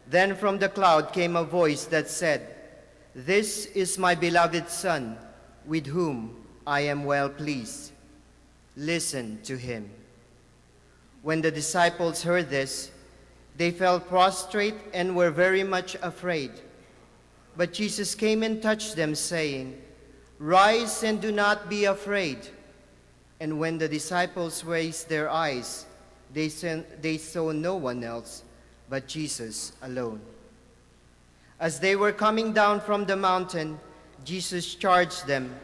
Then from the cloud came a voice that said, "This is my beloved Son, with whom I am well pleased. Listen to him." When the disciples heard this, they fell prostrate and were very much afraid. But Jesus came and touched them, saying, "Rise and do not be afraid." And when the disciples raised their eyes, they saw no one else but Jesus alone. As they were coming down from the mountain, Jesus charged them,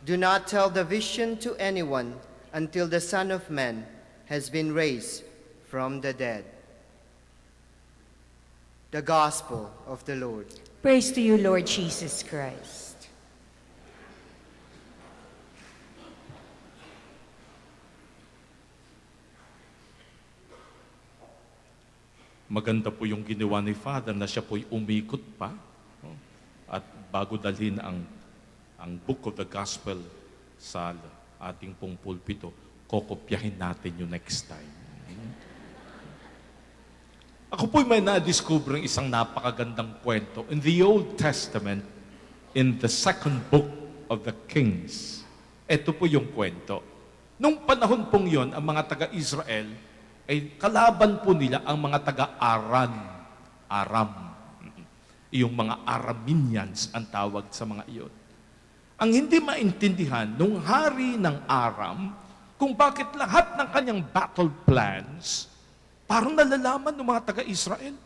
"Do not tell the vision to anyone until the Son of Man has been raised from the dead." The Gospel of the Lord. Praise to you, Lord Jesus Christ. Maganda po yung ginawa ni Father na siya po'y umikot pa. At bago dalhin ang Book of the Gospel sa ating pong pulpito, kokopyahin natin yung next time. Ako po'y may na-discover isang napakagandang kwento. In the Old Testament, in the second book of the Kings, ito po yung kwento. Nung panahon pong yon, ang mga taga-Israel ay kalaban po nila ang mga Aram. Yung mga Arameans ang tawag sa mga iyon. Ang hindi maintindihan nung hari ng Aram kung bakit lahat ng kanyang battle plans parang nalalaman ng mga taga-Israel.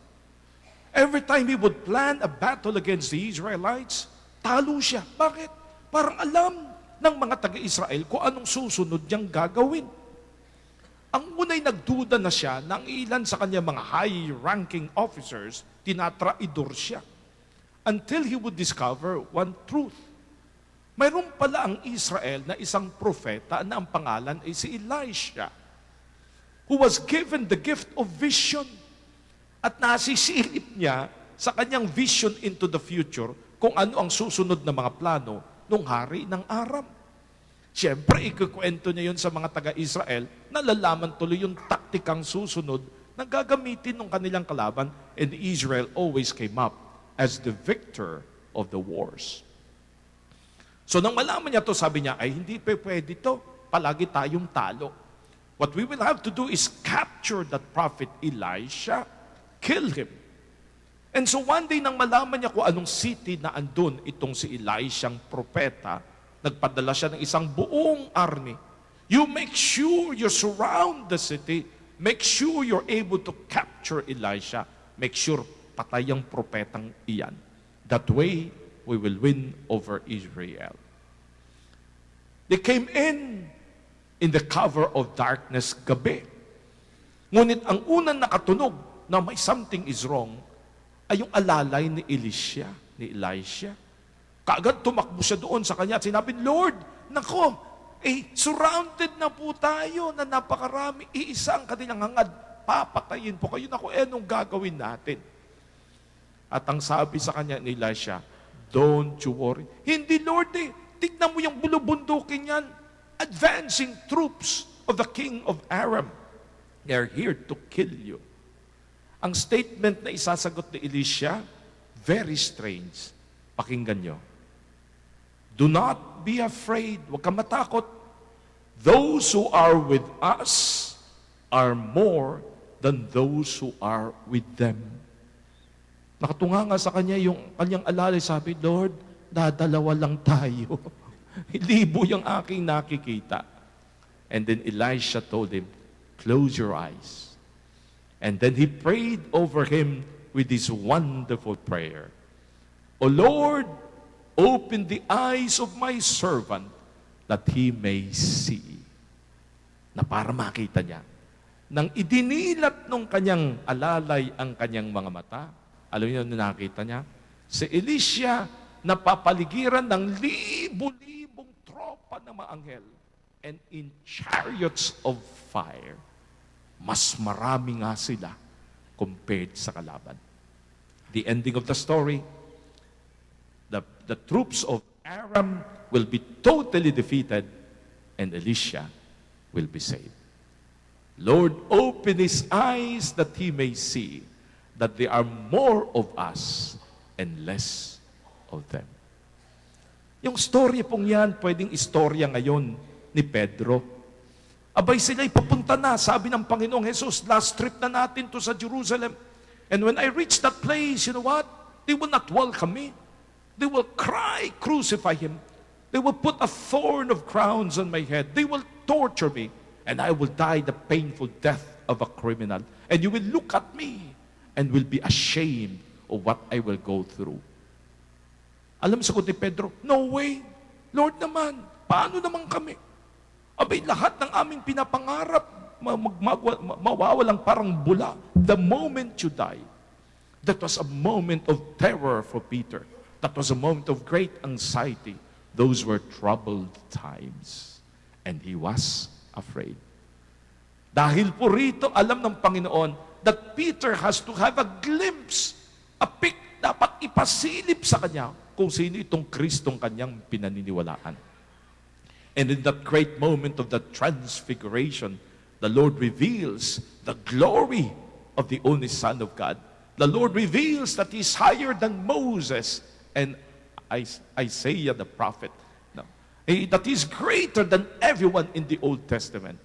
Every time he would plan a battle against the Israelites, talo siya. Bakit? Parang alam ng mga taga-Israel kung anong susunod niyang gagawin. Ang unay nagduda na siya ng ilan sa kanya mga high-ranking officers, tinatraidor siya. Until he would discover one truth. Mayroon pala ang Israel na isang propeta na ang pangalan ay si Elisha, who was given the gift of vision. At nasisilip niya sa kanyang vision into the future kung ano ang susunod na mga plano ng hari ng Aram. Siyempre, ikukwento niya yun sa mga taga-Israel, nalalaman tuloy yung taktikang susunod na gagamitin ng kanilang kalaban, and Israel always came up as the victor of the wars. So nang malaman niya to, sabi niya, ay hindi pwede to, palagi tayong talo. What we will have to do is capture that prophet Elisha, kill him. And so one day nang malaman niya kung anong city na andun itong si Elishang propeta, nagpadala siya ng isang buong army. You make sure you surround the city. Make sure you're able to capture Elisha. Make sure patay ang propetang iyan. That way, we will win over Israel. They came in the cover of darkness gabi. Ngunit ang unang nakatunog na may something is wrong ay yung alalay ni Elisha. Kaagad tumakbo siya doon sa kanya at sinabi, "Lord, nako, surrounded na po tayo na napakarami. Iisa ang kanilang hangad. Papatayin po kayo. Nako, anong gagawin natin?" At ang sabi sa kanya ni Elisha, "Don't you worry." "Hindi, Lord, tignan mo yung bulubundukin yan. Advancing troops of the king of Aram. They're here to kill you." Ang statement na isasagot ni Elisha, very strange. Pakinggan nyo. "Do not be afraid." Huwag kang matakot. "Those who are with us are more than those who are with them." Nakatunga nga sa kanya yung kanyang alalay, sabi, "Lord, dadalawa lang tayo. Libo yung aking nakikita." And then Elisha told him, "Close your eyes." And then he prayed over him with this wonderful prayer. "O Lord, open the eyes of my servant that he may see." Na para makita niya. Nang idinilat nung kanyang alalay ang kanyang mga mata, alam niyo na nakita niya? Si Elisha napapaligiran ng libo-libong tropa ng mga anghel, and in chariots of fire. Mas marami nga sila compared sa kalaban. The ending of the story, the troops of Aram will be totally defeated and Elisha will be saved. Lord, open his eyes that he may see. that there are more of us and less of them. Yung storya pong yan, pwedeng istorya ngayon ni Pedro. Abay sila'y papunta na, sabi ng Panginoong Jesus, last trip na natin to sa Jerusalem. And when I reach that place, you know what? They will not welcome me. They will cry, crucify him. They will put a thorn of crowns on my head. They will torture me. And I will die the painful death of a criminal. And you will look at me and will be ashamed of what I will go through. Alam mo sagot ni Pedro, no way. Lord naman, paano naman kami? Abay, lahat ng aming pinapangarap, mawawalang parang bula. The moment you die, that was a moment of terror for Peter. That was a moment of great anxiety. Those were troubled times. And he was afraid. Dahil po rito, alam ng Panginoon that Peter has to have a glimpse, a peek, dapat ipasilip sa kanya kung sino itong Kristong kanyang pinaniniwalaan. And in that great moment of the transfiguration, the Lord reveals the glory of the only Son of God. The Lord reveals that He is higher than Moses and Isaiah the prophet. That He is greater than everyone in the Old Testament.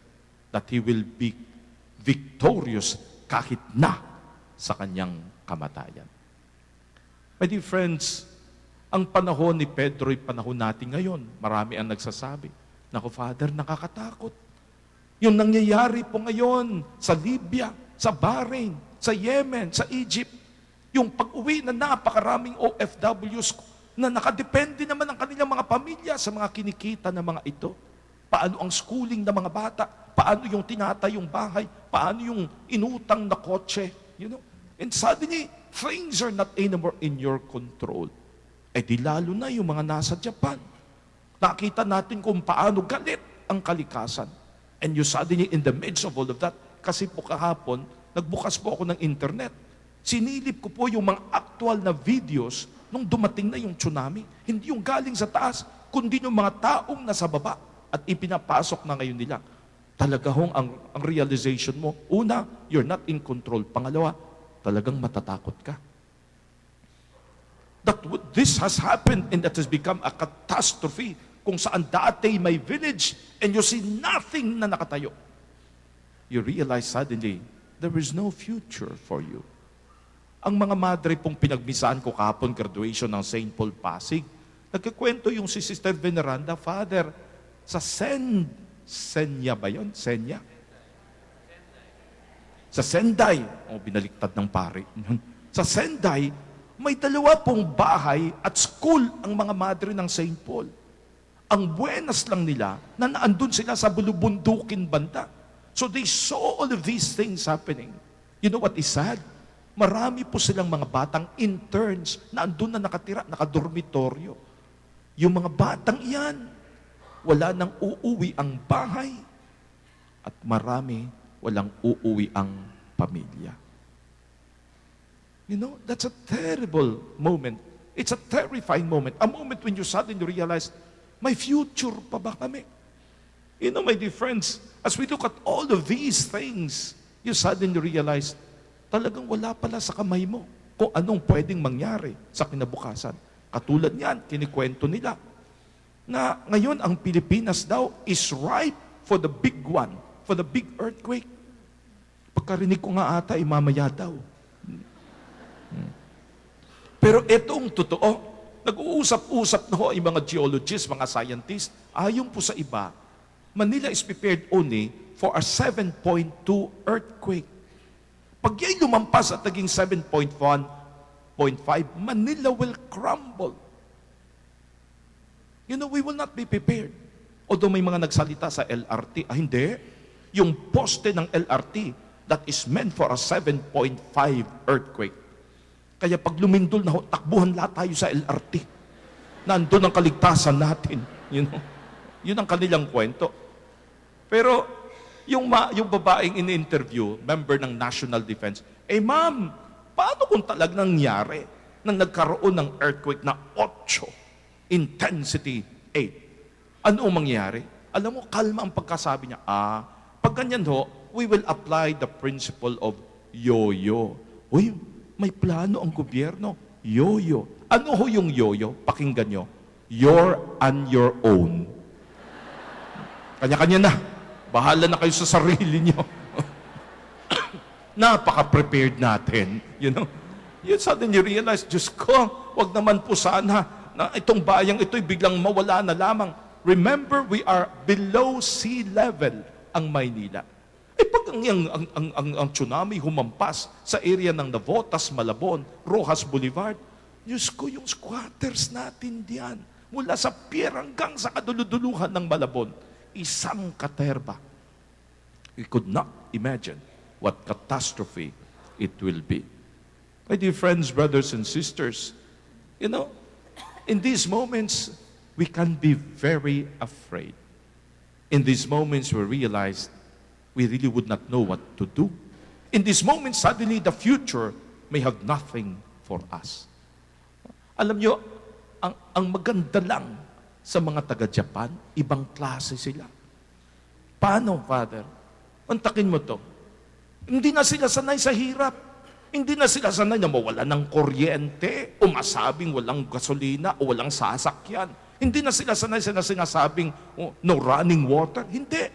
That He will be victorious kahit na sa kanyang kamatayan. My dear friends, ang panahon ni Pedro ay panahon natin ngayon. Marami ang nagsasabi, naku Father, nakakatakot. Yung nangyayari po ngayon sa Libya, sa Bahrain, sa Yemen, sa Egypt, yung pag-uwi na napakaraming OFWs na nakadepende naman ang kanilang mga pamilya sa mga kinikita ng mga ito. Paano ang schooling ng mga bata? Paano yung tinatayong bahay? Paano yung inutang na kotse? You know? And suddenly, things are not anymore in your control. Eh di lalo na yung mga nasa Japan. Nakita natin kung paano galit ang kalikasan. And you suddenly, in the midst of all of that, kasi po kahapon, nagbukas po ako ng internet. Sinilip ko po yung mga actual na videos nung dumating na yung tsunami. Hindi yung galing sa taas, kundi yung mga taong nasa baba at ipinapasok na ngayon nila. Talaga hong ang realization mo, una, you're not in control. Pangalawa, talagang matatakot ka. That this has happened and that has become a catastrophe kung saan dati may village and you see nothing na nakatayo. You realize suddenly, there is no future for you. Ang mga madre pong pinagmisaan ko kahapon, graduation ng St. Paul Pasig, nagkikwento yung si Sister Veneranda, Father, sa Senya ba yun? Senya? Sa Senday, binaliktad ng pare. Sa Senday, may 2 bahay at school ang mga madre ng St. Paul. Ang buenas lang nila na naandun sila sa bulubundukin banda. So they saw all of these things happening. You know what is sad? Marami po silang mga batang interns na andun na nakatira, nakadormitoryo. Yung mga batang iyan, wala nang uuwi ang bahay at marami walang uuwi ang pamilya. You know, that's a terrible moment. It's a terrifying moment. A moment when you suddenly realize, may future pa ba kami? You know, my dear friends, as we look at all of these things, you suddenly realize, talagang wala pala sa kamay mo kung anong pwedeng mangyari sa kinabukasan. Katulad niyan, kinikwento nila, na ngayon ang Pilipinas daw is ripe for the big one, for the big earthquake. Pagkarinig ko nga ata, mamaya daw. Pero itong totoo, nag-uusap-usap na ho yung mga geologists, mga scientists, ayon po sa iba, Manila is prepared only for a 7.2 earthquake. Pag yan lumampas at naging 7.1, 0.5, Manila will crumble. You know, we will not be prepared. Although may mga nagsalita sa LRT, hindi. Yung poste ng LRT, that is meant for a 7.5 earthquake. Kaya pag lumindol na, takbuhan lahat tayo sa LRT. Nandun ang kaligtasan natin. You know? Yun ang kanilang kwento. Pero, yung babaeng in-interview, member ng National Defense, ma'am, paano kung talagang nangyari na nagkaroon ng earthquake na 8, intensity 8? Ano ang mangyari? Alam mo, kalma ang pagkasabi niya. Pag ganyan ho, we will apply the principle of yo-yo. Uy, may plano ang gobyerno. Yoyo. Ano ho yung yoyo? Pakinggan nyo. You're on your own. Kanya-kanya na. Bahala na kayo sa sarili nyo. Napaka-prepared natin. You know? You suddenly realize, Diyos ko, wag naman po sana na itong bayang ito'y biglang mawala na lamang. Remember, we are below sea level ang Maynila. Pag ang tsunami humampas sa area ng Navotas, Malabon, Rojas Boulevard, Diyos ko, yung squatters natin diyan, mula sa pier hanggang sa kaduluduluhan ng Malabon, isang katerba. We could not imagine what catastrophe it will be. My dear friends, brothers and sisters, you know, in these moments, we can be very afraid. In these moments, we realize we really would not know what to do. In these moments, suddenly the future may have nothing for us. Alam nyo, ang maganda lang sa mga taga-Japan, ibang klase sila. Paano, Father? Antakin mo to. Hindi na sila sanay sa hirap. Hindi na sila sanay na mawala ng kuryente o masabing walang gasolina o walang sasakyan. Hindi na sila sanay sa sinasabing no running water. Hindi.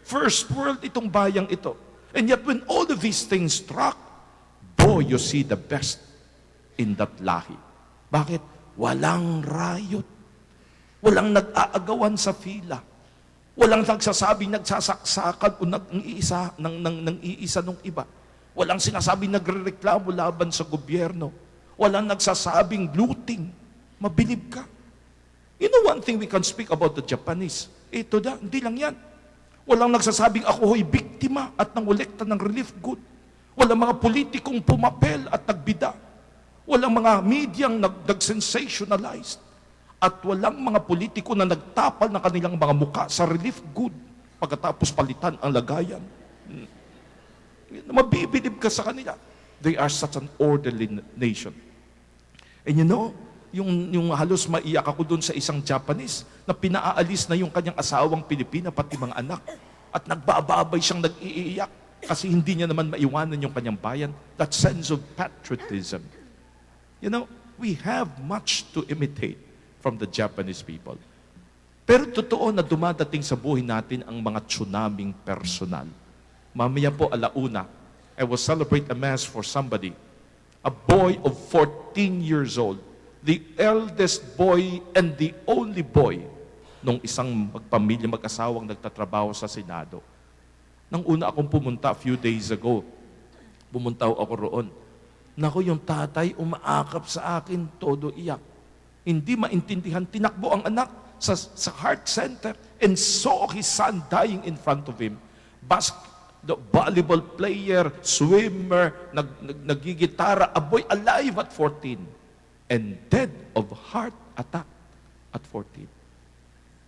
First world itong bayang ito. And yet when all of these things struck, boy, you see the best in that lahi. Bakit? Walang riot. Walang nag-aagawan sa fila. Walang nagsasabing nagsasaksakan o nang-iisa nung iba. Walang sinasabing nagrereklamo laban sa gobyerno. Walang nagsasabing looting. Mabilib ka. You know one thing we can speak about the Japanese? Ito na, hindi lang yan. Walang nagsasabing ako ho'y biktima at nangolekta ng relief good. Walang mga politikong pumapel at nagbida. Walang mga medyang nag-sensationalized. At walang mga politiko na nagtapal ng kanilang mga muka sa relief good pagkatapos palitan ang lagayan. Mabibilib ka sa kanila. They are such an orderly nation. And you know, yung halos maiyak ako doon sa isang Japanese na pinaalis na yung kanyang asawang Pilipina pati mga anak. At nagbababay siyang nag-iiyak kasi hindi niya naman maiwanan yung kanyang bayan. That sense of patriotism. You know, we have much to imitate from the Japanese people. Pero totoo na dumadating sa buhay natin ang mga tsunaming personal. Mamaya po, alauna, I will celebrate a mass for somebody. A boy of 14 years old, the eldest boy and the only boy nung isang magpamilya, mag-asawang nagtatrabaho sa Senado. Nang una akong pumunta a few days ago, pumunta ako roon. Naku, yung tatay umaakap sa akin, todo iyak. Hindi maintindihan, tinakbo ang anak sa heart center and saw his son dying in front of him. The volleyball player, swimmer, nagigitara, a boy alive at 14 and dead of heart attack at 14.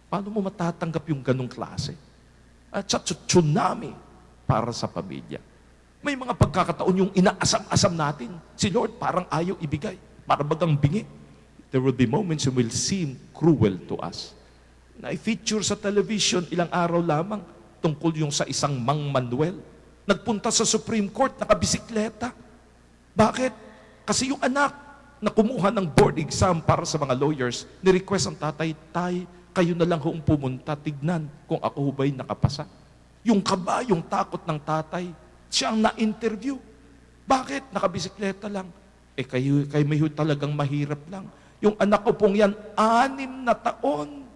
Paano mo matatanggap yung ganong klase? At sa tsunami para sa pamilya. May mga pagkakataon yung inaasam-asam natin. Si Lord parang ayaw ibigay. Para bagang bingi. There will be moments when will seem cruel to us. Na-feature sa television ilang araw lamang tungkol yung sa isang Mang Manuel. Nagpunta sa Supreme Court, nakabisikleta. Bakit? Kasi yung anak na kumuha ng board exam para sa mga lawyers, ni-request ang tatay, kayo na lang kung pumunta, tignan kung ako ba'y nakapasa. Yung kaba, yung takot ng tatay, siyang na-interview. Bakit? Nakabisikleta lang. Kayo may talagang mahirap lang. Yung anak ko pong yan, 6 na taon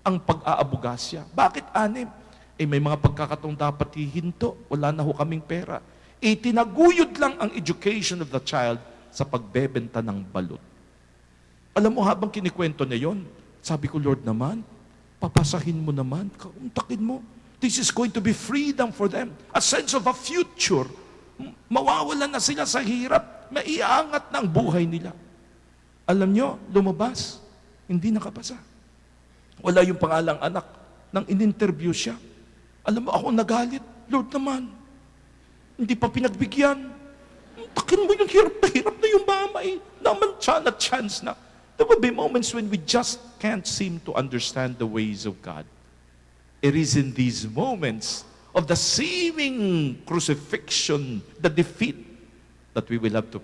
ang pag-aabugasya. Bakit 6? May mga pagkakataong dapat hihinto. Wala na ho kaming pera. Tinaguyod lang ang education of the child sa pagbebenta ng balot. Alam mo, habang kinikwento niya yon, sabi ko, Lord naman, papasahin mo naman, kauntakin mo. This is going to be freedom for them. A sense of a future. Mawawalan na sila sa hirap. Maiangat na ang buhay nila. Alam nyo, lumabas, hindi nakapasa. Wala yung pangalang anak. Nang in-interview siya, alam mo, ako nagalit. Lord naman, hindi pa pinagbigyan. Takin mo yung hirap na yung mama naman chance na. There will be moments when we just can't seem to understand the ways of God. It is in these moments of the seeming crucifixion, the defeat, that we will have to